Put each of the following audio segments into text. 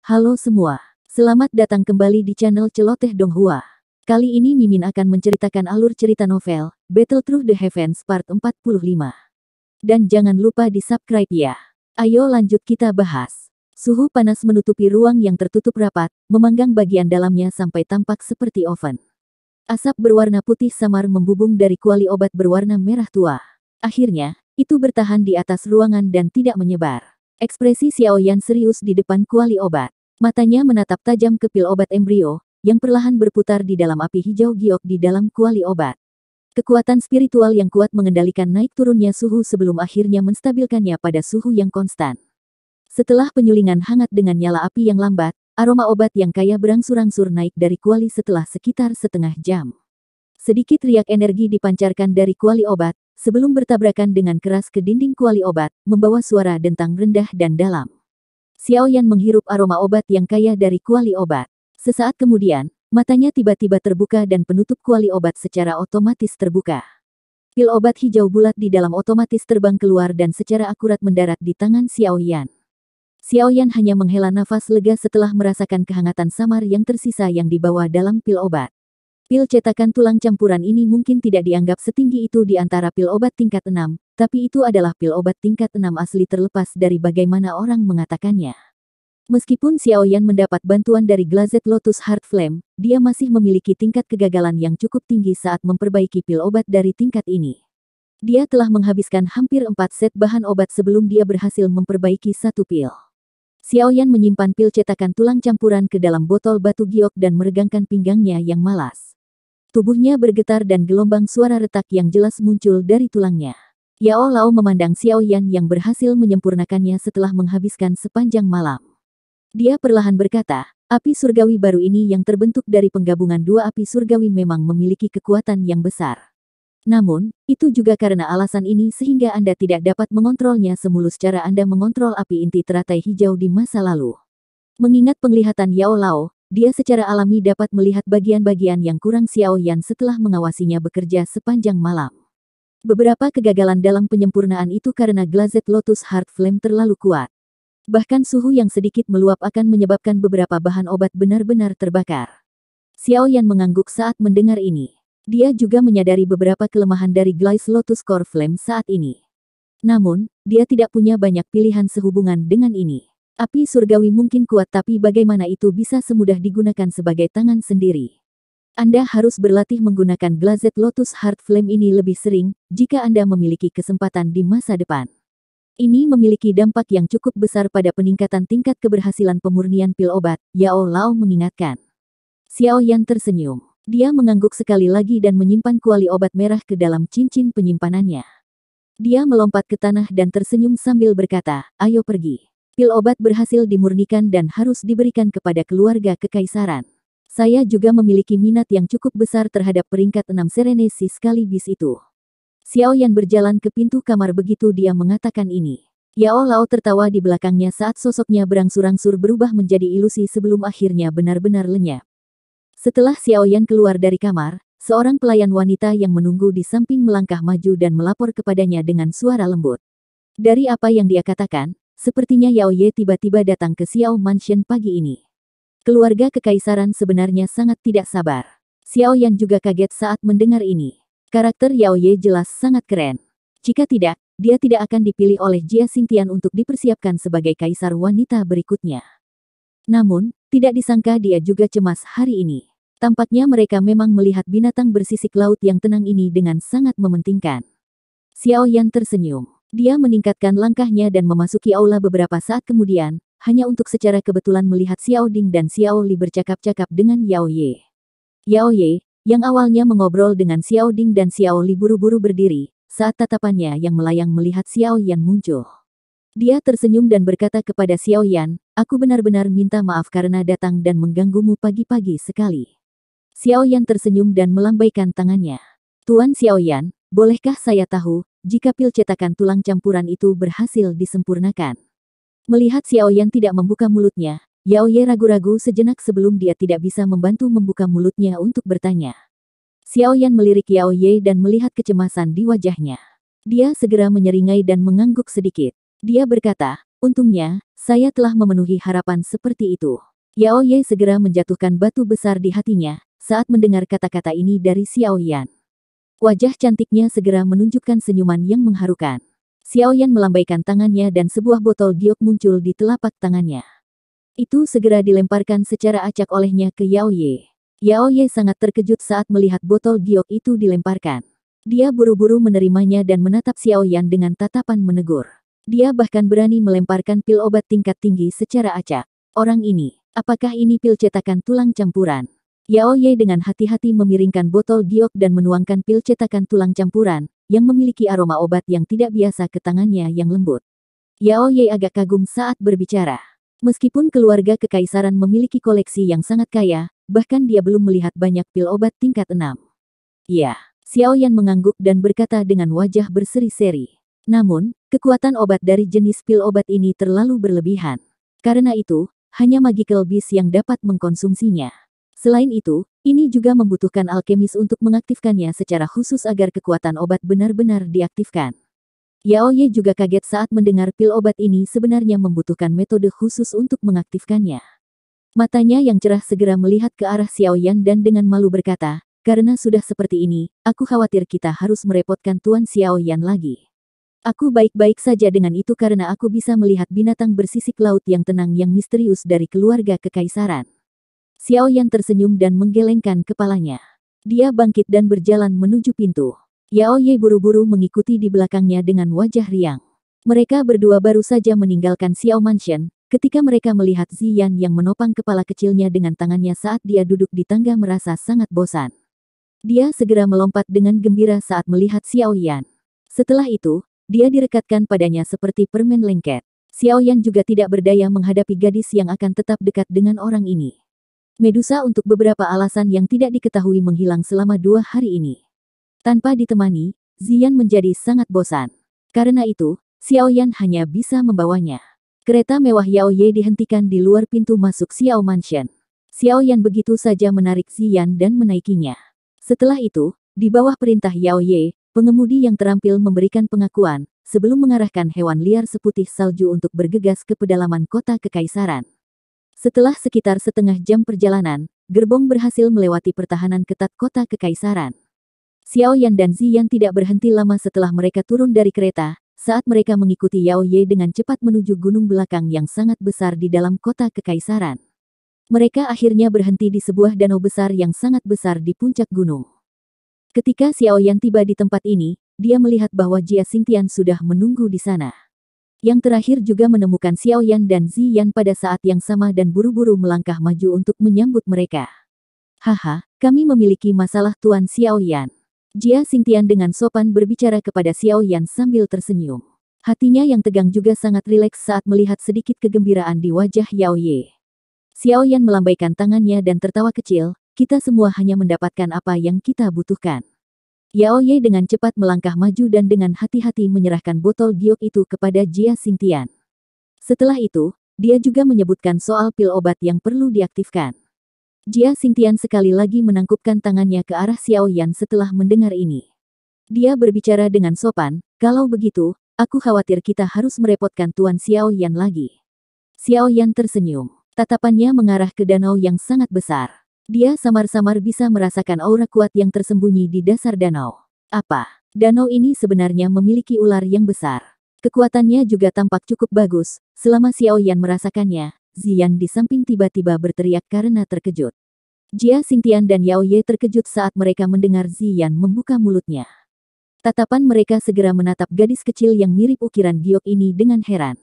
Halo semua, selamat datang kembali di channel Celoteh Donghua. Kali ini Mimin akan menceritakan alur cerita novel, Battle Through the Heavens Part 45. Dan jangan lupa di-subscribe ya. Ayo lanjut kita bahas. Suhu panas menutupi ruang yang tertutup rapat, memanggang bagian dalamnya sampai tampak seperti oven. Asap berwarna putih samar membubung dari kuali obat berwarna merah tua. Akhirnya, itu bertahan di atas ruangan dan tidak menyebar. Ekspresi Xiao Yan serius di depan kuali obat. Matanya menatap tajam ke pil obat embrio, yang perlahan berputar di dalam api hijau giok di dalam kuali obat. Kekuatan spiritual yang kuat mengendalikan naik turunnya suhu sebelum akhirnya menstabilkannya pada suhu yang konstan. Setelah penyulingan hangat dengan nyala api yang lambat, aroma obat yang kaya berangsur-angsur naik dari kuali setelah sekitar setengah jam. Sedikit riak energi dipancarkan dari kuali obat, sebelum bertabrakan dengan keras ke dinding kuali obat, membawa suara dentang rendah dan dalam. Xiao Yan menghirup aroma obat yang kaya dari kuali obat. Sesaat kemudian, matanya tiba-tiba terbuka dan penutup kuali obat secara otomatis terbuka. Pil obat hijau bulat di dalam otomatis terbang keluar dan secara akurat mendarat di tangan Xiao Yan. Xiao Yan hanya menghela nafas lega setelah merasakan kehangatan samar yang tersisa yang dibawa dalam pil obat. Pil cetakan tulang campuran ini mungkin tidak dianggap setinggi itu di antara pil obat tingkat 6, tapi itu adalah pil obat tingkat 6 asli terlepas dari bagaimana orang mengatakannya. Meskipun Xiao Yan mendapat bantuan dari Glazed Lotus Heart Flame, dia masih memiliki tingkat kegagalan yang cukup tinggi saat memperbaiki pil obat dari tingkat ini. Dia telah menghabiskan hampir 4 set bahan obat sebelum dia berhasil memperbaiki satu pil. Xiao Yan menyimpan pil cetakan tulang campuran ke dalam botol batu giok dan meregangkan pinggangnya yang malas. Tubuhnya bergetar dan gelombang suara retak yang jelas muncul dari tulangnya. Yao Lao memandang Xiao Yan yang berhasil menyempurnakannya setelah menghabiskan sepanjang malam. Dia perlahan berkata, api surgawi baru ini yang terbentuk dari penggabungan dua api surgawi memang memiliki kekuatan yang besar. Namun, itu juga karena alasan ini sehingga Anda tidak dapat mengontrolnya semulus cara Anda mengontrol api inti teratai hijau di masa lalu. Mengingat penglihatan Yao Lao, dia secara alami dapat melihat bagian-bagian yang kurang Xiao Yan setelah mengawasinya bekerja sepanjang malam. Beberapa kegagalan dalam penyempurnaan itu karena Glazed Lotus Heart Flame terlalu kuat. Bahkan suhu yang sedikit meluap akan menyebabkan beberapa bahan obat benar-benar terbakar. Xiao Yan mengangguk saat mendengar ini. Dia juga menyadari beberapa kelemahan dari Glazed Lotus Core Flame saat ini. Namun, dia tidak punya banyak pilihan sehubungan dengan ini. Api surgawi mungkin kuat tapi bagaimana itu bisa semudah digunakan sebagai tangan sendiri. Anda harus berlatih menggunakan Glazed Lotus Heart Flame ini lebih sering, jika Anda memiliki kesempatan di masa depan. Ini memiliki dampak yang cukup besar pada peningkatan tingkat keberhasilan pemurnian pil obat, Yao Lao mengingatkan. Xiao Yan tersenyum. Dia mengangguk sekali lagi dan menyimpan kuali obat merah ke dalam cincin penyimpanannya. Dia melompat ke tanah dan tersenyum sambil berkata, ayo pergi. Pil obat berhasil dimurnikan dan harus diberikan kepada keluarga kekaisaran. Saya juga memiliki minat yang cukup besar terhadap peringkat 6 Serenesi sekaligus itu. Xiao Yan berjalan ke pintu kamar begitu dia mengatakan ini. Yao Lao tertawa di belakangnya saat sosoknya berangsur-angsur berubah menjadi ilusi sebelum akhirnya benar-benar lenyap. Setelah Xiao Yan keluar dari kamar, seorang pelayan wanita yang menunggu di samping melangkah maju dan melapor kepadanya dengan suara lembut. Dari apa yang dia katakan, sepertinya Yao Ye tiba-tiba datang ke Xiao Mansion pagi ini. Keluarga kekaisaran sebenarnya sangat tidak sabar. Xiao Yan juga kaget saat mendengar ini. Karakter Yao Ye jelas sangat keren. Jika tidak, dia tidak akan dipilih oleh Jia Xingtian untuk dipersiapkan sebagai kaisar wanita berikutnya. Namun, tidak disangka dia juga cemas hari ini. Tampaknya mereka memang melihat binatang bersisik laut yang tenang ini dengan sangat mementingkan. Xiao Yan tersenyum. Dia meningkatkan langkahnya dan memasuki aula beberapa saat kemudian, hanya untuk secara kebetulan melihat Xiao Ding dan Xiao Li bercakap-cakap dengan Yao Ye. Yao Ye, yang awalnya mengobrol dengan Xiao Ding dan Xiao Li buru-buru berdiri, saat tatapannya yang melayang melihat Xiao Yan muncul. Dia tersenyum dan berkata kepada Xiao Yan, aku benar-benar minta maaf karena datang dan mengganggumu pagi-pagi sekali. Xiao Yan tersenyum dan melambaikan tangannya. Tuan Xiao Yan, bolehkah saya tahu, jika pil cetakan tulang campuran itu berhasil disempurnakan? Melihat Xiao Yan tidak membuka mulutnya, Yao Ye ragu-ragu sejenak sebelum dia tidak bisa membantu membuka mulutnya untuk bertanya. Xiao Yan melirik Yao Ye dan melihat kecemasan di wajahnya. Dia segera menyeringai dan mengangguk sedikit. Dia berkata, Untungnya, saya telah memenuhi harapan seperti itu. Yao Ye segera menjatuhkan batu besar di hatinya saat mendengar kata-kata ini dari Xiao Yan. Wajah cantiknya segera menunjukkan senyuman yang mengharukan. Xiao Yan melambaikan tangannya dan sebuah botol giok muncul di telapak tangannya. Itu segera dilemparkan secara acak olehnya ke Yao Ye. Yao Ye sangat terkejut saat melihat botol giok itu dilemparkan. Dia buru-buru menerimanya dan menatap Xiao Yan dengan tatapan menegur. Dia bahkan berani melemparkan pil obat tingkat tinggi secara acak. Orang ini, apakah ini pil cetakan tulang campuran? Yao Ye dengan hati-hati memiringkan botol giok dan menuangkan pil cetakan tulang campuran, yang memiliki aroma obat yang tidak biasa ke tangannya yang lembut. Yao Ye agak kagum saat berbicara. Meskipun keluarga kekaisaran memiliki koleksi yang sangat kaya, bahkan dia belum melihat banyak pil obat tingkat 6. Ya, Xiao Yan mengangguk dan berkata dengan wajah berseri-seri. Namun, kekuatan obat dari jenis pil obat ini terlalu berlebihan. Karena itu, hanya magical beast yang dapat mengkonsumsinya. Selain itu, ini juga membutuhkan alkemis untuk mengaktifkannya secara khusus agar kekuatan obat benar-benar diaktifkan. Yao Ye juga kaget saat mendengar pil obat ini sebenarnya membutuhkan metode khusus untuk mengaktifkannya. Matanya yang cerah segera melihat ke arah Xiao Yan dan dengan malu berkata, karena sudah seperti ini, aku khawatir kita harus merepotkan Tuan Xiao Yan lagi. Aku baik-baik saja dengan itu karena aku bisa melihat binatang bersisik laut yang tenang yang misterius dari keluarga kekaisaran. Xiao Yan tersenyum dan menggelengkan kepalanya. Dia bangkit dan berjalan menuju pintu. Yao Ye buru-buru mengikuti di belakangnya dengan wajah riang. Mereka berdua baru saja meninggalkan Xiao Mansion, ketika mereka melihat Ziyan yang menopang kepala kecilnya dengan tangannya saat dia duduk di tangga merasa sangat bosan. Dia segera melompat dengan gembira saat melihat Xiao Yan. Setelah itu, dia direkatkan padanya seperti permen lengket. Xiao Yan juga tidak berdaya menghadapi gadis yang akan tetap dekat dengan orang ini. Medusa untuk beberapa alasan yang tidak diketahui menghilang selama 2 hari ini. Tanpa ditemani, Ziyan menjadi sangat bosan. Karena itu, Xiao Yan hanya bisa membawanya. Kereta mewah Yao Ye dihentikan di luar pintu masuk Xiao Mansion. Xiao Yan begitu saja menarik Ziyan dan menaikinya. Setelah itu, di bawah perintah Yao Ye, pengemudi yang terampil memberikan pengakuan, sebelum mengarahkan hewan liar seputih salju untuk bergegas ke pedalaman kota kekaisaran. Setelah sekitar setengah jam perjalanan, gerbong berhasil melewati pertahanan ketat kota kekaisaran. Xiao Yan dan Ziyan tidak berhenti lama setelah mereka turun dari kereta, saat mereka mengikuti Yao Ye dengan cepat menuju gunung belakang yang sangat besar di dalam kota kekaisaran. Mereka akhirnya berhenti di sebuah danau besar yang sangat besar di puncak gunung. Ketika Xiao Yan tiba di tempat ini, dia melihat bahwa Jia Xingtian sudah menunggu di sana. Yang terakhir juga menemukan Xiao Yan dan Ziyan pada saat yang sama dan buru-buru melangkah maju untuk menyambut mereka. Haha, kami memiliki masalah Tuan Xiao Yan. Jia Xingtian dengan sopan berbicara kepada Xiao Yan sambil tersenyum. Hatinya yang tegang juga sangat rileks saat melihat sedikit kegembiraan di wajah Yao Ye. Xiao Yan melambaikan tangannya dan tertawa kecil, kita semua hanya mendapatkan apa yang kita butuhkan. Yao Ye dengan cepat melangkah maju dan dengan hati-hati menyerahkan botol giok itu kepada Jia Xingtian. Setelah itu, dia juga menyebutkan soal pil obat yang perlu diaktifkan. Jia Xingtian sekali lagi menangkupkan tangannya ke arah Xiao Yan setelah mendengar ini. Dia berbicara dengan sopan, kalau begitu, aku khawatir kita harus merepotkan Tuan Xiao Yan lagi. Xiao Yan tersenyum. Tatapannya mengarah ke danau yang sangat besar. Dia samar-samar bisa merasakan aura kuat yang tersembunyi di dasar danau. Apa? Danau ini sebenarnya memiliki ular yang besar. Kekuatannya juga tampak cukup bagus. Selama Xiao Yan merasakannya, Ziyan di samping tiba-tiba berteriak karena terkejut. Jia Xingtian dan Yao Ye terkejut saat mereka mendengar Ziyan membuka mulutnya. Tatapan mereka segera menatap gadis kecil yang mirip ukiran giok ini dengan heran.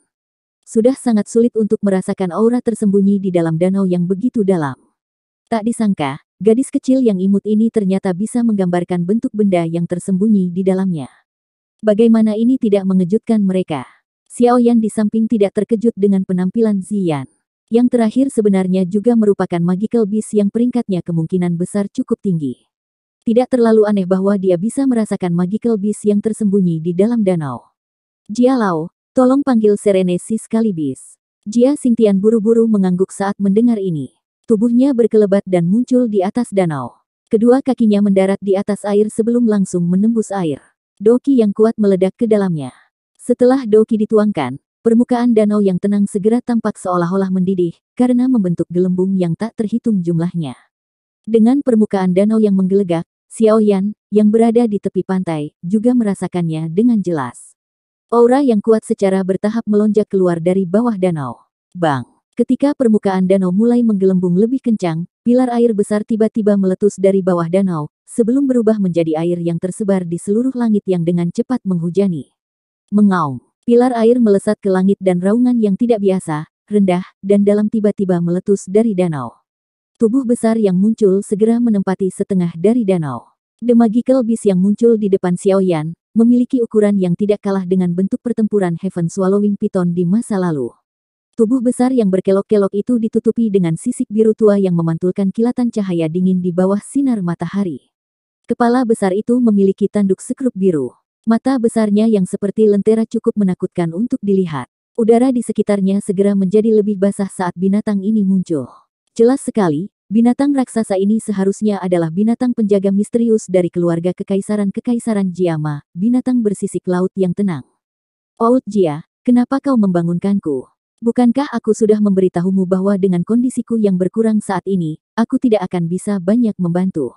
Sudah sangat sulit untuk merasakan aura tersembunyi di dalam danau yang begitu dalam. Tak disangka, gadis kecil yang imut ini ternyata bisa menggambarkan bentuk benda yang tersembunyi di dalamnya. Bagaimana ini tidak mengejutkan mereka? Xiao Yan di samping tidak terkejut dengan penampilan Ziyan. Yang terakhir sebenarnya juga merupakan magical beast yang peringkatnya kemungkinan besar cukup tinggi. Tidak terlalu aneh bahwa dia bisa merasakan magical beast yang tersembunyi di dalam danau. Jia Lao, tolong panggil Serene Siskalibis. Jia Xingtian buru-buru mengangguk saat mendengar ini. Tubuhnya berkelebat dan muncul di atas danau. Kedua kakinya mendarat di atas air sebelum langsung menembus air. Doki yang kuat meledak ke dalamnya. Setelah doki dituangkan, permukaan danau yang tenang segera tampak seolah-olah mendidih, karena membentuk gelembung yang tak terhitung jumlahnya. Dengan permukaan danau yang menggelegak, Xiaoyan, yang berada di tepi pantai, juga merasakannya dengan jelas. Aura yang kuat secara bertahap melonjak keluar dari bawah danau. Bang! Ketika permukaan danau mulai menggelembung lebih kencang, pilar air besar tiba-tiba meletus dari bawah danau, sebelum berubah menjadi air yang tersebar di seluruh langit yang dengan cepat menghujani. Mengaum! Pilar air melesat ke langit dan raungan yang tidak biasa, rendah, dan dalam tiba-tiba meletus dari danau. Tubuh besar yang muncul segera menempati setengah dari danau. The Magical Beast yang muncul di depan Xiaoyan, memiliki ukuran yang tidak kalah dengan bentuk pertempuran Heaven Swallowing Python di masa lalu. Tubuh besar yang berkelok-kelok itu ditutupi dengan sisik biru tua yang memantulkan kilatan cahaya dingin di bawah sinar matahari. Kepala besar itu memiliki tanduk sekrup biru. Mata besarnya yang seperti lentera cukup menakutkan untuk dilihat. Udara di sekitarnya segera menjadi lebih basah saat binatang ini muncul. Jelas sekali, binatang raksasa ini seharusnya adalah binatang penjaga misterius dari keluarga Kekaisaran Jiama, binatang bersisik laut yang tenang. Oud Jia, kenapa kau membangunkanku? Bukankah aku sudah memberitahumu bahwa dengan kondisiku yang berkurang saat ini, aku tidak akan bisa banyak membantu?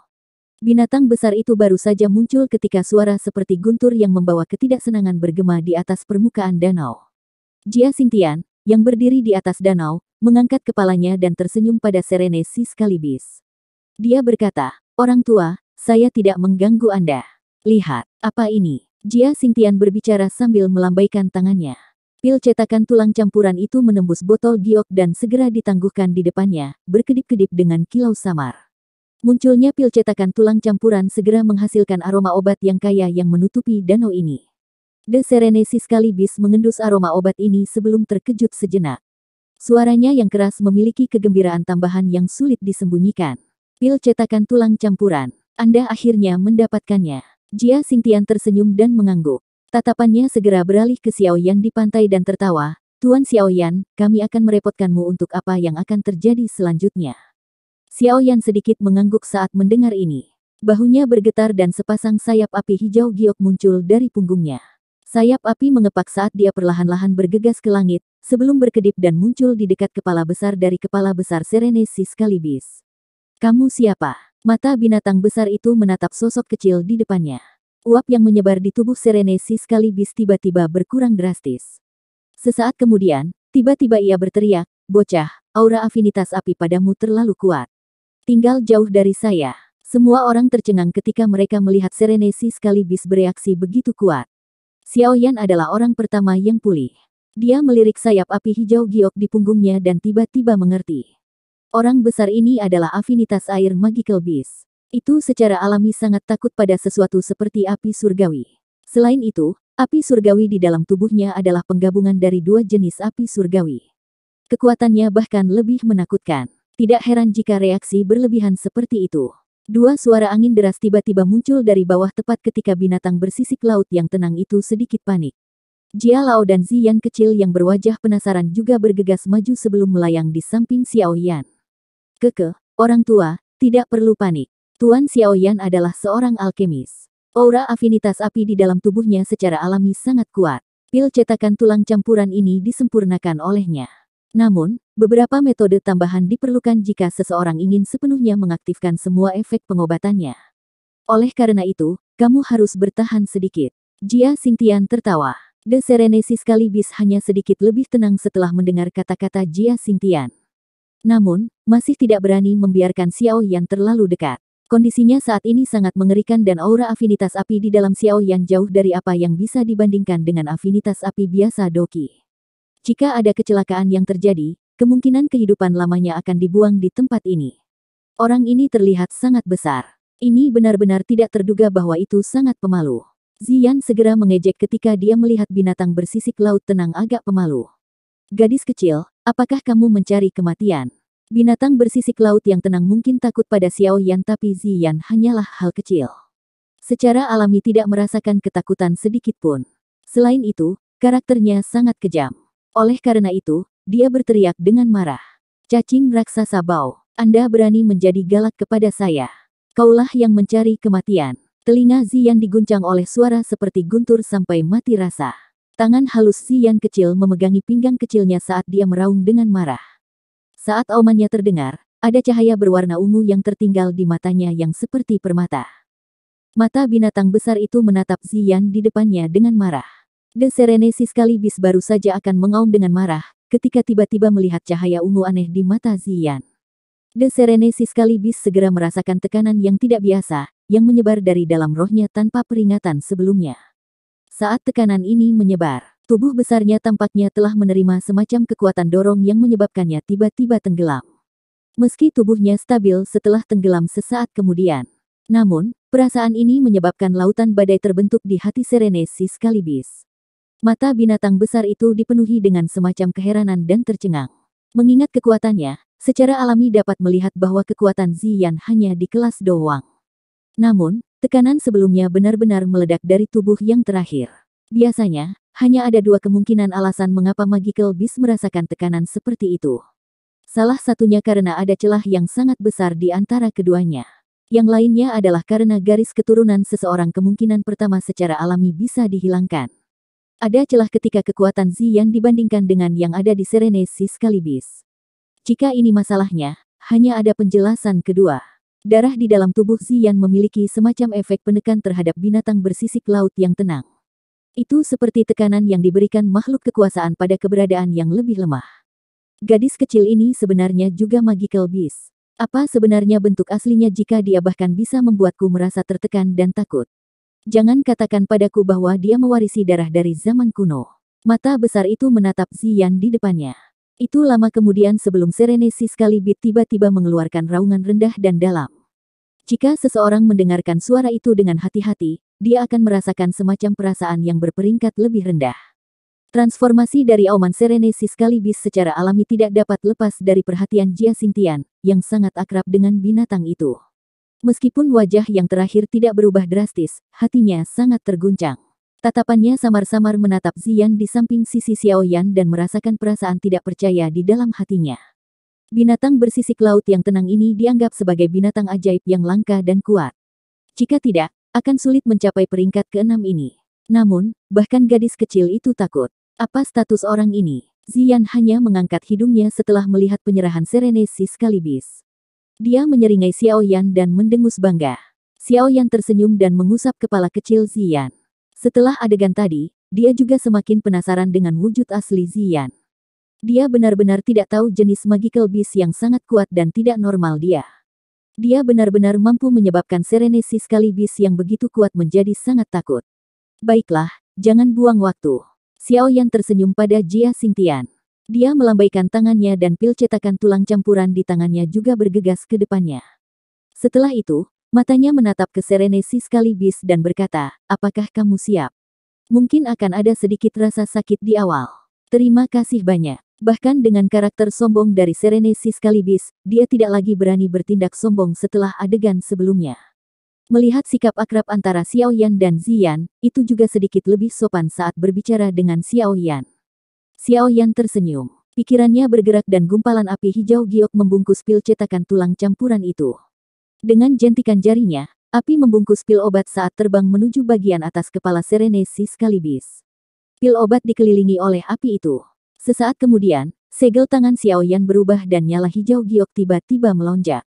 Binatang besar itu baru saja muncul ketika suara seperti guntur yang membawa ketidaksenangan bergema di atas permukaan danau. Jia Xingtian, yang berdiri di atas danau, mengangkat kepalanya dan tersenyum pada Serene Siskalibis. Dia berkata, "Orang tua, saya tidak mengganggu Anda. Lihat, apa ini?" Jia Xingtian berbicara sambil melambaikan tangannya. Pil cetakan tulang campuran itu menembus botol giok dan segera ditangguhkan di depannya, berkedip-kedip dengan kilau samar. Munculnya pil cetakan tulang campuran segera menghasilkan aroma obat yang kaya yang menutupi danau ini. The Serene Siskalibis mengendus aroma obat ini sebelum terkejut sejenak. Suaranya yang keras memiliki kegembiraan tambahan yang sulit disembunyikan. Pil cetakan tulang campuran. Anda akhirnya mendapatkannya. Jia Xingtian tersenyum dan mengangguk. Tatapannya segera beralih ke Xiaoyan di pantai dan tertawa. Tuan Xiaoyan, kami akan merepotkanmu untuk apa yang akan terjadi selanjutnya. Xiaoyan sedikit mengangguk saat mendengar ini. Bahunya bergetar dan sepasang sayap api hijau giok muncul dari punggungnya. Sayap api mengepak saat dia perlahan-lahan bergegas ke langit, sebelum berkedip dan muncul di dekat kepala besar dari kepala besar Serene Siskalibis. Kamu siapa? Mata binatang besar itu menatap sosok kecil di depannya. Uap yang menyebar di tubuh Serene Siskalibis tiba-tiba berkurang drastis. Sesaat kemudian, tiba-tiba ia berteriak, "Bocah, aura afinitas api padamu terlalu kuat. Tinggal jauh dari saya." Semua orang tercengang ketika mereka melihat Serene Siskalibis bereaksi begitu kuat. Xiaoyan adalah orang pertama yang pulih. Dia melirik sayap api hijau giok di punggungnya dan tiba-tiba mengerti. Orang besar ini adalah afinitas air Magical Beast. Itu secara alami sangat takut pada sesuatu seperti api surgawi. Selain itu, api surgawi di dalam tubuhnya adalah penggabungan dari dua jenis api surgawi. Kekuatannya bahkan lebih menakutkan. Tidak heran jika reaksi berlebihan seperti itu. Dua suara angin deras tiba-tiba muncul dari bawah tepat ketika binatang bersisik laut yang tenang itu sedikit panik. Jia Lao dan Ziyan kecil yang berwajah penasaran juga bergegas maju sebelum melayang di samping Xiaoyan. Orang tua, tidak perlu panik. Tuan Xiaoyan adalah seorang alkemis. Aura afinitas api di dalam tubuhnya secara alami sangat kuat. Pil cetakan tulang campuran ini disempurnakan olehnya. Namun, beberapa metode tambahan diperlukan jika seseorang ingin sepenuhnya mengaktifkan semua efek pengobatannya. Oleh karena itu, kamu harus bertahan sedikit. Jia Xingtian tertawa. The Serene Siskalibis hanya sedikit lebih tenang setelah mendengar kata-kata Jia Xingtian. Namun, masih tidak berani membiarkan Xiaoyan terlalu dekat. Kondisinya saat ini sangat mengerikan dan aura afinitas api di dalam Xiaoyan jauh dari apa yang bisa dibandingkan dengan afinitas api biasa Doki. Jika ada kecelakaan yang terjadi, kemungkinan kehidupan lamanya akan dibuang di tempat ini. Orang ini terlihat sangat besar. Ini benar-benar tidak terduga bahwa itu sangat pemalu. Ziyan segera mengejek ketika dia melihat binatang bersisik laut tenang agak pemalu. Gadis kecil, apakah kamu mencari kematian? Binatang bersisik laut yang tenang mungkin takut pada Xiaoyan tapi Ziyan hanyalah hal kecil. Secara alami tidak merasakan ketakutan sedikit pun. Selain itu, karakternya sangat kejam. Oleh karena itu, dia berteriak dengan marah. Cacing raksasa bau, Anda berani menjadi galak kepada saya. Kaulah yang mencari kematian. Telinga Ziyan diguncang oleh suara seperti guntur sampai mati rasa. Tangan halus Ziyan kecil memegangi pinggang kecilnya saat dia meraung dengan marah. Saat aumannya terdengar, ada cahaya berwarna ungu yang tertinggal di matanya yang seperti permata. Mata binatang besar itu menatap Ziyan di depannya dengan marah. The Serenesi sekaligus baru saja akan mengaum dengan marah, ketika tiba-tiba melihat cahaya ungu aneh di mata Ziyan. The Serenesi sekaligus segera merasakan tekanan yang tidak biasa, yang menyebar dari dalam rohnya tanpa peringatan sebelumnya. Saat tekanan ini menyebar, tubuh besarnya tampaknya telah menerima semacam kekuatan dorong yang menyebabkannya tiba-tiba tenggelam. Meski tubuhnya stabil setelah tenggelam sesaat kemudian. Namun, perasaan ini menyebabkan lautan badai terbentuk di hati Serenesi sekaligus. Mata binatang besar itu dipenuhi dengan semacam keheranan dan tercengang. Mengingat kekuatannya, secara alami dapat melihat bahwa kekuatan Ziyan hanya di kelas doang. Namun, tekanan sebelumnya benar-benar meledak dari tubuh yang terakhir. Biasanya, hanya ada dua kemungkinan alasan mengapa Magical Beast merasakan tekanan seperti itu. Salah satunya karena ada celah yang sangat besar di antara keduanya. Yang lainnya adalah karena garis keturunan seseorang kemungkinan pertama secara alami bisa dihilangkan. Ada celah ketika kekuatan Ziyan dibandingkan dengan yang ada di Serenesi sekaligus. Jika ini masalahnya, hanya ada penjelasan kedua. Darah di dalam tubuh Ziyan memiliki semacam efek penekan terhadap binatang bersisik laut yang tenang. Itu seperti tekanan yang diberikan makhluk kekuasaan pada keberadaan yang lebih lemah. Gadis kecil ini sebenarnya juga Magical Beast. Apa sebenarnya bentuk aslinya jika dia bahkan bisa membuatku merasa tertekan dan takut? Jangan katakan padaku bahwa dia mewarisi darah dari zaman kuno. Mata besar itu menatap Ziyan di depannya. Itu lama kemudian sebelum Serenesi sekaligus tiba-tiba mengeluarkan raungan rendah dan dalam. Jika seseorang mendengarkan suara itu dengan hati-hati, dia akan merasakan semacam perasaan yang berperingkat lebih rendah. Transformasi dari auman Serenesi sekaligus secara alami tidak dapat lepas dari perhatian Jia Xingtian, yang sangat akrab dengan binatang itu. Meskipun wajah yang terakhir tidak berubah drastis, hatinya sangat terguncang. Tatapannya samar-samar menatap Ziyan di samping sisi Xiaoyan dan merasakan perasaan tidak percaya di dalam hatinya. Binatang bersisik laut yang tenang ini dianggap sebagai binatang ajaib yang langka dan kuat. Jika tidak, akan sulit mencapai peringkat ke-6 ini. Namun, bahkan gadis kecil itu takut. Apa status orang ini? Ziyan hanya mengangkat hidungnya setelah melihat penyerahan Serenesi sekaligus. Dia menyeringai Xiaoyan dan mendengus bangga. Xiaoyan tersenyum dan mengusap kepala kecil Ziyan. Setelah adegan tadi, dia juga semakin penasaran dengan wujud asli Ziyan. Dia benar-benar tidak tahu jenis Magical Beast yang sangat kuat dan tidak normal dia. Dia benar-benar mampu menyebabkan Serenesi sekaligus yang begitu kuat menjadi sangat takut. Baiklah, jangan buang waktu. Xiaoyan tersenyum pada Jia Xingtian. Dia melambaikan tangannya dan pil cetakan tulang campuran di tangannya juga bergegas ke depannya. Setelah itu, matanya menatap ke Serenesi sekaligus dan berkata, apakah kamu siap? Mungkin akan ada sedikit rasa sakit di awal. Terima kasih banyak. Bahkan dengan karakter sombong dari Serenesi sekaligus, dia tidak lagi berani bertindak sombong setelah adegan sebelumnya. Melihat sikap akrab antara Xiaoyan dan Ziyan, itu juga sedikit lebih sopan saat berbicara dengan Xiaoyan. Xiaoyan tersenyum. Pikirannya bergerak dan gumpalan api hijau giok membungkus pil cetakan tulang campuran itu. Dengan jentikan jarinya, api membungkus pil obat saat terbang menuju bagian atas kepala Serenesi sekaligus. Pil obat dikelilingi oleh api itu. Sesaat kemudian, segel tangan Xiaoyan berubah dan nyala hijau giok tiba-tiba melonjak.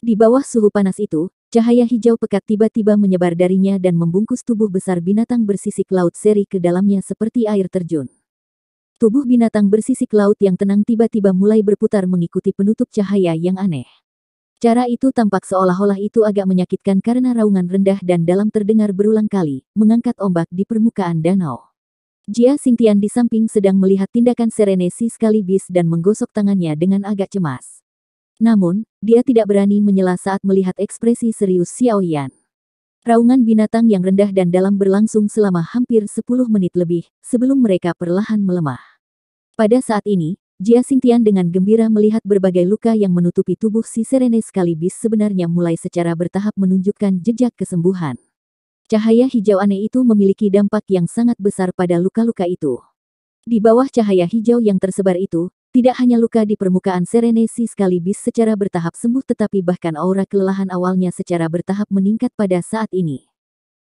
Di bawah suhu panas itu, cahaya hijau pekat tiba-tiba menyebar darinya dan membungkus tubuh besar binatang bersisik laut seri ke dalamnya seperti air terjun. Tubuh binatang bersisik laut yang tenang tiba-tiba mulai berputar mengikuti penutup cahaya yang aneh. Cara itu tampak seolah-olah itu agak menyakitkan karena raungan rendah dan dalam terdengar berulang kali, mengangkat ombak di permukaan danau. Jia Xingtian di samping sedang melihat tindakan Serenesi sekaligus dan menggosok tangannya dengan agak cemas. Namun, dia tidak berani menyela saat melihat ekspresi serius Xiaoyan. Raungan binatang yang rendah dan dalam berlangsung selama hampir 10 menit lebih, sebelum mereka perlahan melemah. Pada saat ini, Jia Xingtian dengan gembira melihat berbagai luka yang menutupi tubuh si Serene sekaligus sebenarnya mulai secara bertahap menunjukkan jejak kesembuhan. Cahaya hijau aneh itu memiliki dampak yang sangat besar pada luka-luka itu. Di bawah cahaya hijau yang tersebar itu, tidak hanya luka di permukaan Serene sekaligus secara bertahap sembuh tetapi bahkan aura kelelahan awalnya secara bertahap meningkat pada saat ini.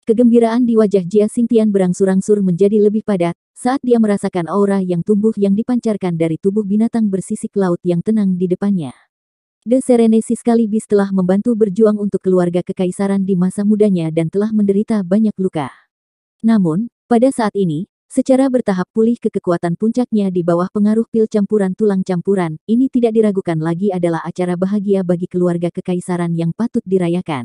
Kegembiraan di wajah Jia Xingtian berangsur-angsur menjadi lebih padat, saat dia merasakan aura yang tumbuh yang dipancarkan dari tubuh binatang bersisik laut yang tenang di depannya. The Serenity Skalibis telah membantu berjuang untuk keluarga kekaisaran di masa mudanya dan telah menderita banyak luka. Namun, pada saat ini, secara bertahap pulih ke kekuatan puncaknya di bawah pengaruh pil campuran tulang campuran, ini tidak diragukan lagi adalah acara bahagia bagi keluarga kekaisaran yang patut dirayakan.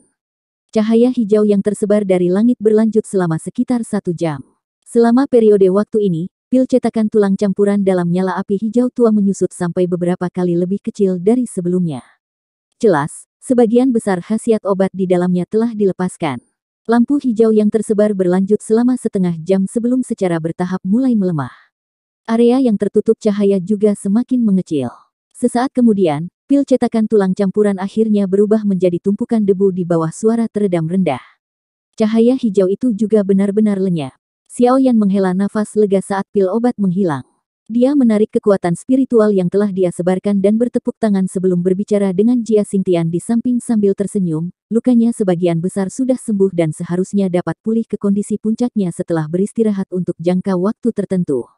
Cahaya hijau yang tersebar dari langit berlanjut selama sekitar 1 jam. Selama periode waktu ini, pil cetakan tulang campuran dalam nyala api hijau tua menyusut sampai beberapa kali lebih kecil dari sebelumnya. Jelas, sebagian besar khasiat obat di dalamnya telah dilepaskan. Lampu hijau yang tersebar berlanjut selama setengah jam sebelum secara bertahap mulai melemah. Area yang tertutup cahaya juga semakin mengecil. Sesaat kemudian, pil cetakan tulang campuran akhirnya berubah menjadi tumpukan debu di bawah suara teredam rendah. Cahaya hijau itu juga benar-benar lenyap. Xiao Yan menghela nafas lega saat pil obat menghilang. Dia menarik kekuatan spiritual yang telah dia sebarkan dan bertepuk tangan sebelum berbicara dengan Jia Xingtian di samping sambil tersenyum. Lukanya sebagian besar sudah sembuh dan seharusnya dapat pulih ke kondisi puncaknya setelah beristirahat untuk jangka waktu tertentu.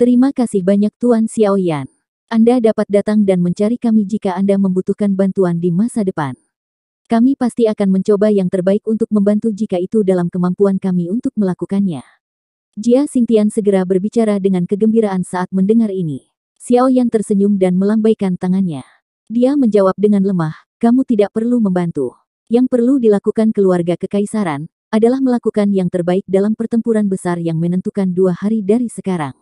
Terima kasih banyak Tuan Xiao Yan. Anda dapat datang dan mencari kami jika Anda membutuhkan bantuan di masa depan. Kami pasti akan mencoba yang terbaik untuk membantu jika itu dalam kemampuan kami untuk melakukannya. Jia Xingtian segera berbicara dengan kegembiraan saat mendengar ini. Xiao Yan tersenyum dan melambaikan tangannya. Dia menjawab dengan lemah, kamu tidak perlu membantu. Yang perlu dilakukan keluarga kekaisaran, adalah melakukan yang terbaik dalam pertempuran besar yang menentukan 2 hari dari sekarang.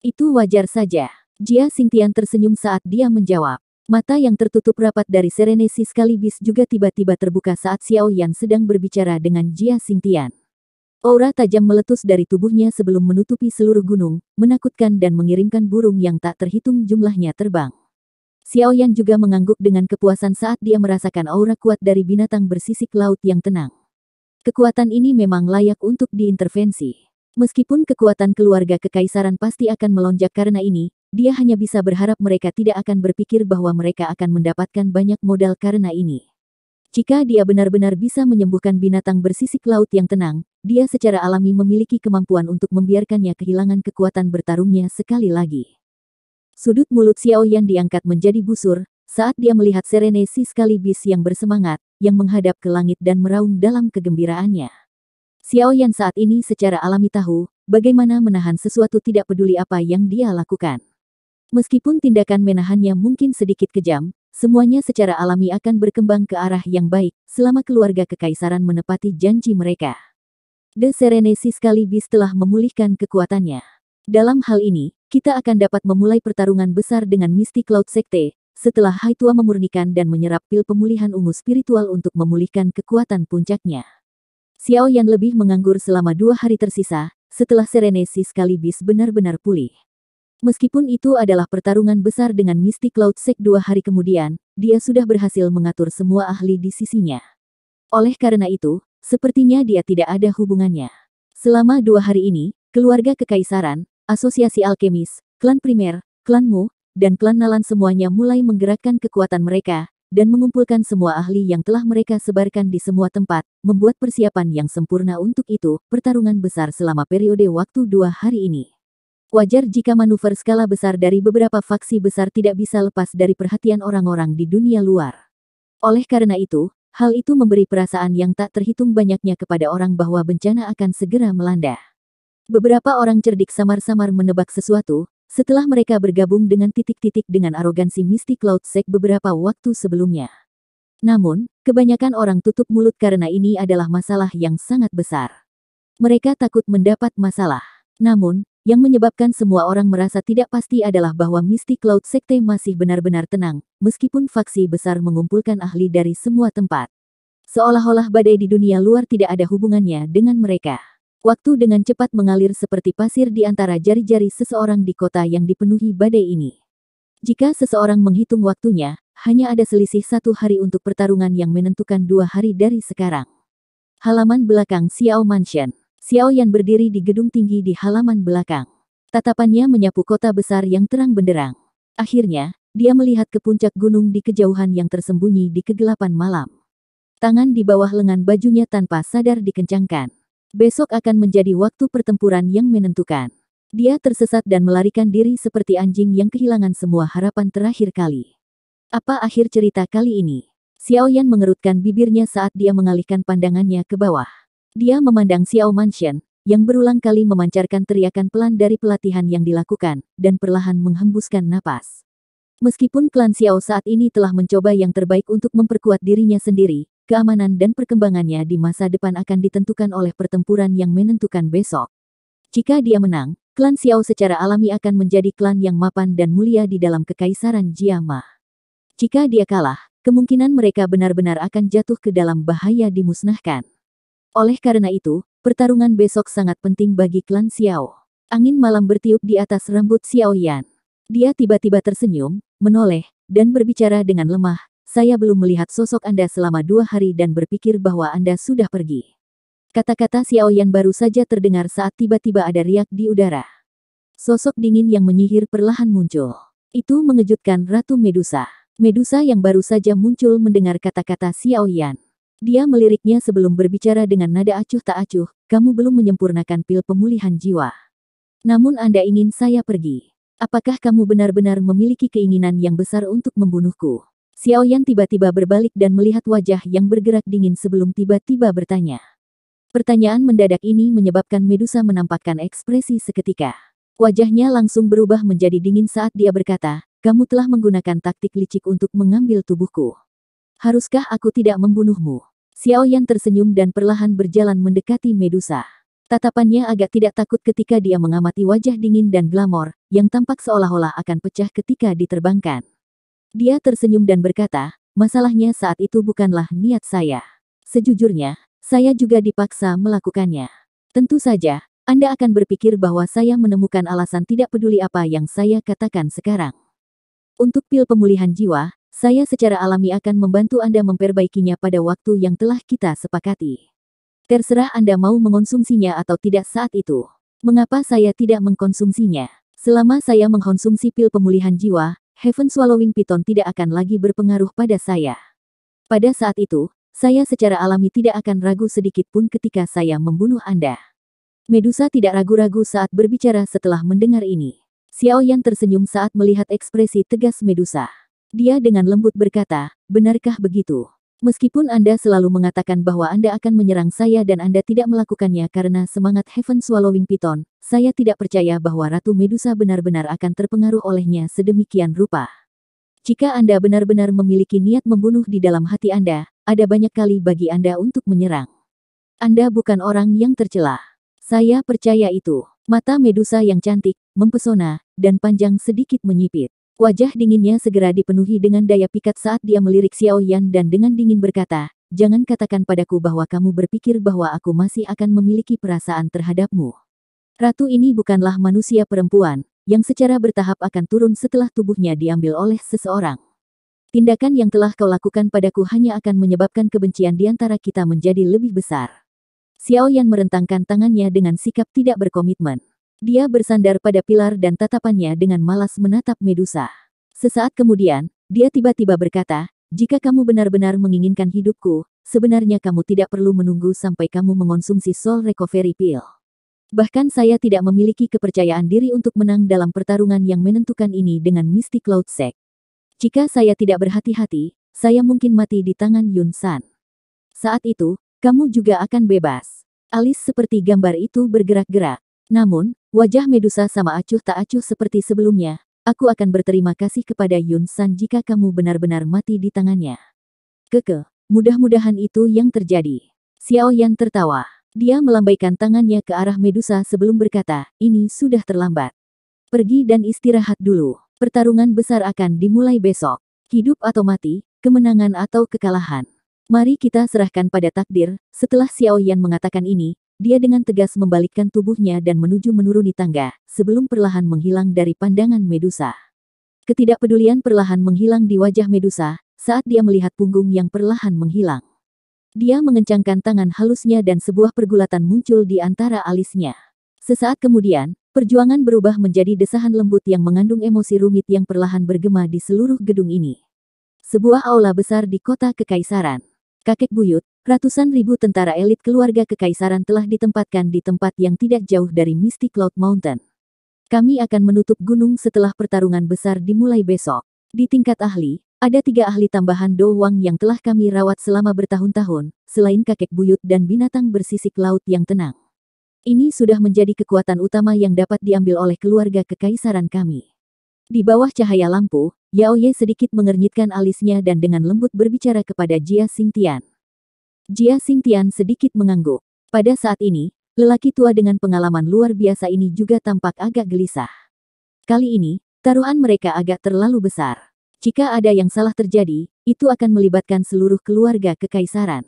Itu wajar saja. Jia Xingtian tersenyum saat dia menjawab. Mata yang tertutup rapat dari Serenity Skalibis juga tiba-tiba terbuka saat Xiao Yan sedang berbicara dengan Jia Xingtian. Aura tajam meletus dari tubuhnya sebelum menutupi seluruh gunung, menakutkan dan mengirimkan burung yang tak terhitung jumlahnya terbang. Xiao Yan juga mengangguk dengan kepuasan saat dia merasakan aura kuat dari binatang bersisik laut yang tenang. Kekuatan ini memang layak untuk diintervensi. Meskipun kekuatan keluarga kekaisaran pasti akan melonjak karena ini, dia hanya bisa berharap mereka tidak akan berpikir bahwa mereka akan mendapatkan banyak modal karena ini. Jika dia benar-benar bisa menyembuhkan binatang bersisik laut yang tenang, dia secara alami memiliki kemampuan untuk membiarkannya kehilangan kekuatan bertarungnya sekali lagi. Sudut mulut Xiao Yan diangkat menjadi busur, saat dia melihat Serenity Skalibis yang bersemangat, yang menghadap ke langit dan meraung dalam kegembiraannya. Xiao Yan saat ini secara alami tahu, bagaimana menahan sesuatu tidak peduli apa yang dia lakukan. Meskipun tindakan menahannya mungkin sedikit kejam, semuanya secara alami akan berkembang ke arah yang baik, selama keluarga kekaisaran menepati janji mereka. The Serenity Skalibis telah memulihkan kekuatannya. Dalam hal ini, kita akan dapat memulai pertarungan besar dengan Mystic Cloud Sekte, setelah Hai Tua memurnikan dan menyerap pil pemulihan ungu spiritual untuk memulihkan kekuatan puncaknya. Xiao Yan lebih menganggur selama 2 hari tersisa, setelah Serenity Skalibis benar-benar pulih. Meskipun itu adalah pertarungan besar dengan Mystic Cloud Sect 2 hari kemudian, dia sudah berhasil mengatur semua ahli di sisinya. Oleh karena itu, sepertinya dia tidak ada hubungannya. Selama 2 hari ini, keluarga kekaisaran, asosiasi alkemis, klan primer, klan Mu, dan klan Nalan semuanya mulai menggerakkan kekuatan mereka, dan mengumpulkan semua ahli yang telah mereka sebarkan di semua tempat, membuat persiapan yang sempurna untuk itu, pertarungan besar selama periode waktu 2 hari ini. Wajar jika manuver skala besar dari beberapa faksi besar tidak bisa lepas dari perhatian orang-orang di dunia luar. Oleh karena itu, hal itu memberi perasaan yang tak terhitung banyaknya kepada orang bahwa bencana akan segera melanda. Beberapa orang cerdik samar-samar menebak sesuatu, setelah mereka bergabung dengan titik-titik dengan arogansi Mystic Cloud Sect beberapa waktu sebelumnya. Namun, kebanyakan orang tutup mulut karena ini adalah masalah yang sangat besar. Mereka takut mendapat masalah. Namun, yang menyebabkan semua orang merasa tidak pasti adalah bahwa Mystic Cloud Sekte masih benar-benar tenang, meskipun faksi besar mengumpulkan ahli dari semua tempat. Seolah-olah badai di dunia luar tidak ada hubungannya dengan mereka. Waktu dengan cepat mengalir seperti pasir di antara jari-jari seseorang di kota yang dipenuhi badai ini. Jika seseorang menghitung waktunya, hanya ada selisih 1 hari untuk pertarungan yang menentukan 2 hari dari sekarang. Halaman belakang Xiao Mansion. Xiao Yan berdiri di gedung tinggi di halaman belakang. Tatapannya menyapu kota besar yang terang benderang. Akhirnya, dia melihat ke puncak gunung di kejauhan yang tersembunyi di kegelapan malam. Tangan di bawah lengan bajunya tanpa sadar dikencangkan. Besok akan menjadi waktu pertempuran yang menentukan. Dia tersesat dan melarikan diri seperti anjing yang kehilangan semua harapan terakhir kali. Apa akhir cerita kali ini? Xiao Yan mengerutkan bibirnya saat dia mengalihkan pandangannya ke bawah. Dia memandang Xiao Manshen, yang berulang kali memancarkan teriakan pelan dari pelatihan yang dilakukan, dan perlahan menghembuskan napas. Meskipun klan Xiao saat ini telah mencoba yang terbaik untuk memperkuat dirinya sendiri, keamanan dan perkembangannya di masa depan akan ditentukan oleh pertempuran yang menentukan besok. Jika dia menang, klan Xiao secara alami akan menjadi klan yang mapan dan mulia di dalam kekaisaran Jiama. Jika dia kalah, kemungkinan mereka benar-benar akan jatuh ke dalam bahaya dimusnahkan. Oleh karena itu, pertarungan besok sangat penting bagi klan Xiao. Angin malam bertiup di atas rambut Xiao Yan. Dia tiba-tiba tersenyum, menoleh, dan berbicara dengan lemah. Saya belum melihat sosok Anda selama 2 hari dan berpikir bahwa Anda sudah pergi. Kata-kata Xiao Yan baru saja terdengar saat tiba-tiba ada riak di udara. Sosok dingin yang menyihir perlahan muncul. Itu mengejutkan Ratu Medusa. Medusa yang baru saja muncul mendengar kata-kata Xiao Yan. Dia meliriknya sebelum berbicara dengan nada acuh tak acuh, kamu belum menyempurnakan pil pemulihan jiwa. Namun Anda ingin saya pergi. Apakah kamu benar-benar memiliki keinginan yang besar untuk membunuhku? Xiao Yan tiba-tiba berbalik dan melihat wajah yang bergerak dingin sebelum tiba-tiba bertanya. Pertanyaan mendadak ini menyebabkan Medusa menampakkan ekspresi seketika. Wajahnya langsung berubah menjadi dingin saat dia berkata, kamu telah menggunakan taktik licik untuk mengambil tubuhku. Haruskah aku tidak membunuhmu? Xiao Yan tersenyum dan perlahan berjalan mendekati Medusa. Tatapannya agak tidak takut ketika dia mengamati wajah dingin dan glamor, yang tampak seolah-olah akan pecah ketika diterbangkan. Dia tersenyum dan berkata, masalahnya saat itu bukanlah niat saya. Sejujurnya, saya juga dipaksa melakukannya. Tentu saja, Anda akan berpikir bahwa saya menemukan alasan tidak peduli apa yang saya katakan sekarang. Untuk pil pemulihan jiwa, saya secara alami akan membantu Anda memperbaikinya pada waktu yang telah kita sepakati. Terserah Anda mau mengonsumsinya atau tidak saat itu. Mengapa saya tidak mengkonsumsinya? Selama saya mengkonsumsi pil pemulihan jiwa, Heaven Swallowing Python tidak akan lagi berpengaruh pada saya. Pada saat itu, saya secara alami tidak akan ragu sedikit pun ketika saya membunuh Anda. Medusa tidak ragu-ragu saat berbicara setelah mendengar ini. Xiao Yan tersenyum saat melihat ekspresi tegas Medusa. Dia dengan lembut berkata, benarkah begitu? Meskipun Anda selalu mengatakan bahwa Anda akan menyerang saya dan Anda tidak melakukannya karena semangat Heaven Swallowing Python, saya tidak percaya bahwa Ratu Medusa benar-benar akan terpengaruh olehnya sedemikian rupa. Jika Anda benar-benar memiliki niat membunuh di dalam hati Anda, ada banyak kali bagi Anda untuk menyerang. Anda bukan orang yang tercela. Saya percaya itu. Mata Medusa yang cantik, mempesona, dan panjang sedikit menyipit. Wajah dinginnya segera dipenuhi dengan daya pikat saat dia melirik Xiao Yan dan dengan dingin berkata, jangan katakan padaku bahwa kamu berpikir bahwa aku masih akan memiliki perasaan terhadapmu. Ratu ini bukanlah manusia perempuan, yang secara bertahap akan turun setelah tubuhnya diambil oleh seseorang. Tindakan yang telah kau lakukan padaku hanya akan menyebabkan kebencian di antara kita menjadi lebih besar. Xiao Yan merentangkan tangannya dengan sikap tidak berkomitmen. Dia bersandar pada pilar dan tatapannya dengan malas menatap Medusa. Sesaat kemudian, dia tiba-tiba berkata, jika kamu benar-benar menginginkan hidupku, sebenarnya kamu tidak perlu menunggu sampai kamu mengonsumsi Soul Recovery Pill. Bahkan saya tidak memiliki kepercayaan diri untuk menang dalam pertarungan yang menentukan ini dengan Misty Cloud Sect. Jika saya tidak berhati-hati, saya mungkin mati di tangan Yun San. Saat itu, kamu juga akan bebas. Alis seperti gambar itu bergerak-gerak. Namun, wajah Medusa sama acuh tak acuh seperti sebelumnya. Aku akan berterima kasih kepada Yun San jika kamu benar-benar mati di tangannya. Mudah-mudahan itu yang terjadi. Xiao Yan tertawa. Dia melambaikan tangannya ke arah Medusa sebelum berkata, ini sudah terlambat. Pergi dan istirahat dulu. Pertarungan besar akan dimulai besok. Hidup atau mati, kemenangan atau kekalahan. Mari kita serahkan pada takdir. Setelah Xiao Yan mengatakan ini, dia dengan tegas membalikkan tubuhnya dan menuju menuruni tangga, sebelum perlahan menghilang dari pandangan Medusa. Ketidakpedulian perlahan menghilang di wajah Medusa, saat dia melihat punggung yang perlahan menghilang. Dia mengencangkan tangan halusnya dan sebuah pergulatan muncul di antara alisnya. Sesaat kemudian, perjuangan berubah menjadi desahan lembut yang mengandung emosi rumit yang perlahan bergema di seluruh gedung ini. Sebuah aula besar di kota kekaisaran. Kakek buyut, ratusan ribu tentara elit keluarga kekaisaran telah ditempatkan di tempat yang tidak jauh dari Misty Cloud Mountain. Kami akan menutup gunung setelah pertarungan besar dimulai besok. Di tingkat ahli, ada 3 ahli tambahan doang yang telah kami rawat selama bertahun-tahun, selain kakek buyut dan binatang bersisik laut yang tenang. Ini sudah menjadi kekuatan utama yang dapat diambil oleh keluarga kekaisaran kami. Di bawah cahaya lampu, Yao Ye sedikit mengernyitkan alisnya dan dengan lembut berbicara kepada Jia Xingtian. Jia Xingtian sedikit mengangguk. Pada saat ini, lelaki tua dengan pengalaman luar biasa ini juga tampak agak gelisah. Kali ini, taruhan mereka agak terlalu besar. Jika ada yang salah terjadi, itu akan melibatkan seluruh keluarga kekaisaran.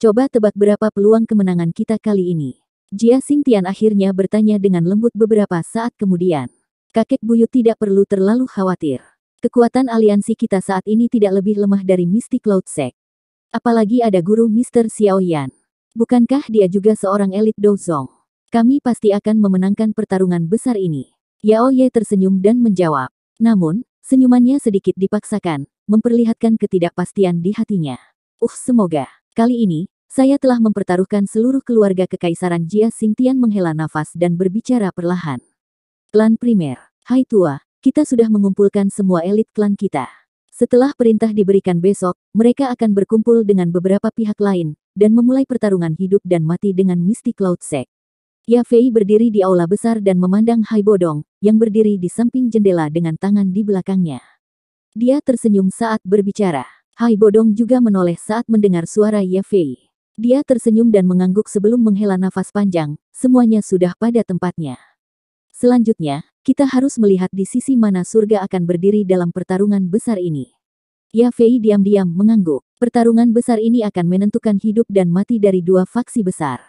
Coba tebak berapa peluang kemenangan kita kali ini? Jia Xingtian akhirnya bertanya dengan lembut beberapa saat kemudian. Kakek buyut tidak perlu terlalu khawatir. Kekuatan aliansi kita saat ini tidak lebih lemah dari Mystic Cloud Sect. Apalagi ada guru Mr. Xiaoyan. Bukankah dia juga seorang elit Dozong? Kami pasti akan memenangkan pertarungan besar ini. Yao Ye tersenyum dan menjawab. Namun, senyumannya sedikit dipaksakan, memperlihatkan ketidakpastian di hatinya. Semoga. Kali ini, saya telah mempertaruhkan seluruh keluarga kekaisaran. Jia Xingtian menghela nafas dan berbicara perlahan. Klan primer. Hai tua, kita sudah mengumpulkan semua elit klan kita. Setelah perintah diberikan besok, mereka akan berkumpul dengan beberapa pihak lain, dan memulai pertarungan hidup dan mati dengan Mystic Cloud Sect. Ya Fei berdiri di aula besar dan memandang Hai Bodong, yang berdiri di samping jendela dengan tangan di belakangnya. Dia tersenyum saat berbicara. Hai Bodong juga menoleh saat mendengar suara Ya Fei. Dia tersenyum dan mengangguk sebelum menghela nafas panjang, semuanya sudah pada tempatnya. Selanjutnya, kita harus melihat di sisi mana surga akan berdiri dalam pertarungan besar ini. Ya Fei diam-diam mengangguk. Pertarungan besar ini akan menentukan hidup dan mati dari 2 faksi besar.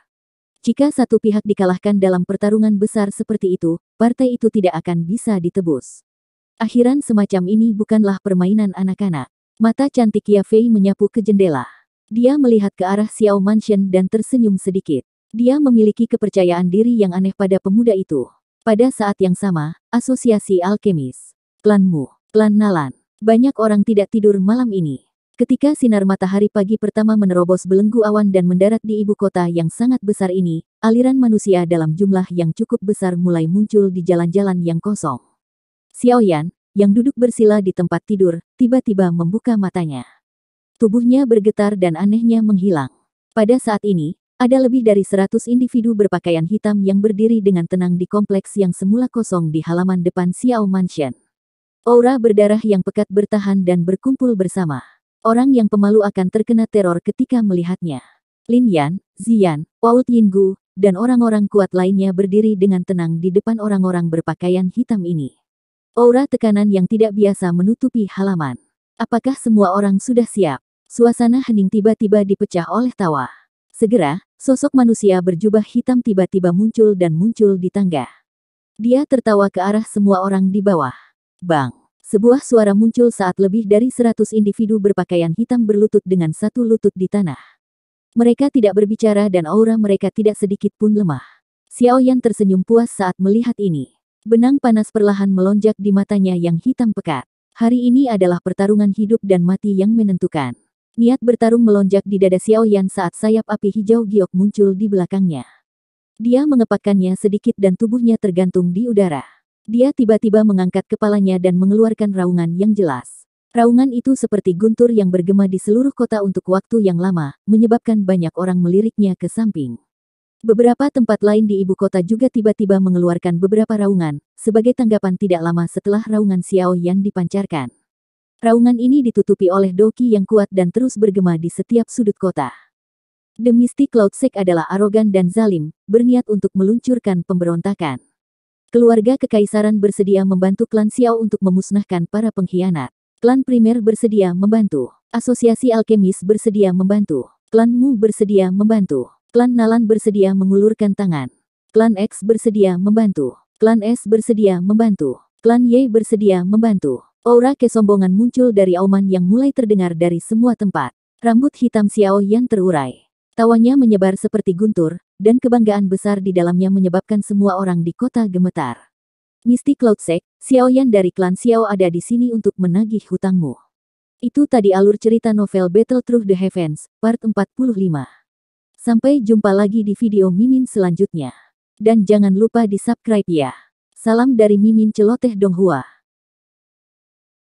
Jika satu pihak dikalahkan dalam pertarungan besar seperti itu, partai itu tidak akan bisa ditebus. Akhiran semacam ini bukanlah permainan anak-anak. Mata cantik Ya Fei menyapu ke jendela. Dia melihat ke arah Xiao Mansion dan tersenyum sedikit. Dia memiliki kepercayaan diri yang aneh pada pemuda itu. Pada saat yang sama, asosiasi alkemis, klanmu, klan Nalan. Banyak orang tidak tidur malam ini. Ketika sinar matahari pagi pertama menerobos belenggu awan dan mendarat di ibu kota yang sangat besar ini, aliran manusia dalam jumlah yang cukup besar mulai muncul di jalan-jalan yang kosong. Xiaoyan, yang duduk bersila di tempat tidur, tiba-tiba membuka matanya. Tubuhnya bergetar dan anehnya menghilang. Pada saat ini, ada lebih dari 100 individu berpakaian hitam yang berdiri dengan tenang di kompleks yang semula kosong di halaman depan Xiao Mansion. Aura berdarah yang pekat bertahan dan berkumpul bersama. Orang yang pemalu akan terkena teror ketika melihatnya. Lin Yan, Ziyan, Wao Yinggu, dan orang-orang kuat lainnya berdiri dengan tenang di depan orang-orang berpakaian hitam ini. Aura tekanan yang tidak biasa menutupi halaman. Apakah semua orang sudah siap? Suasana hening tiba-tiba dipecah oleh tawa. Segera, sosok manusia berjubah hitam tiba-tiba muncul dan muncul di tangga. Dia tertawa ke arah semua orang di bawah. Bang! Sebuah suara muncul saat lebih dari 100 individu berpakaian hitam berlutut dengan satu lutut di tanah. Mereka tidak berbicara dan aura mereka tidak sedikit pun lemah. Xiaoyan tersenyum puas saat melihat ini. Benang panas perlahan melonjak di matanya yang hitam pekat. Hari ini adalah pertarungan hidup dan mati yang menentukan. Niat bertarung melonjak di dada Xiaoyan saat sayap api hijau giok muncul di belakangnya. Dia mengepakkannya sedikit dan tubuhnya tergantung di udara. Dia tiba-tiba mengangkat kepalanya dan mengeluarkan raungan yang jelas. Raungan itu seperti guntur yang bergema di seluruh kota untuk waktu yang lama, menyebabkan banyak orang meliriknya ke samping. Beberapa tempat lain di ibu kota juga tiba-tiba mengeluarkan beberapa raungan, sebagai tanggapan tidak lama setelah raungan Xiaoyan dipancarkan. Raungan ini ditutupi oleh doki yang kuat dan terus bergema di setiap sudut kota. The Mystic Cloud Sect adalah arogan dan zalim, berniat untuk meluncurkan pemberontakan. Keluarga kekaisaran bersedia membantu klan Xiao untuk memusnahkan para pengkhianat. Klan primer bersedia membantu. Asosiasi alkemis bersedia membantu. Klan Mu bersedia membantu. Klan Nalan bersedia mengulurkan tangan. Klan X bersedia membantu. Klan S bersedia membantu. Klan Y bersedia membantu. Aura kesombongan muncul dari auman yang mulai terdengar dari semua tempat. Rambut hitam Xiaoyan terurai. Tawanya menyebar seperti guntur, dan kebanggaan besar di dalamnya menyebabkan semua orang di kota gemetar. Mystic Cloud Sect, Xiaoyan dari klan Xiao ada di sini untuk menagih hutangmu. Itu tadi alur cerita novel Battle Through the Heavens, part 45. Sampai jumpa lagi di video Mimin selanjutnya. Dan jangan lupa di subscribe ya. Salam dari Mimin Celoteh Donghua.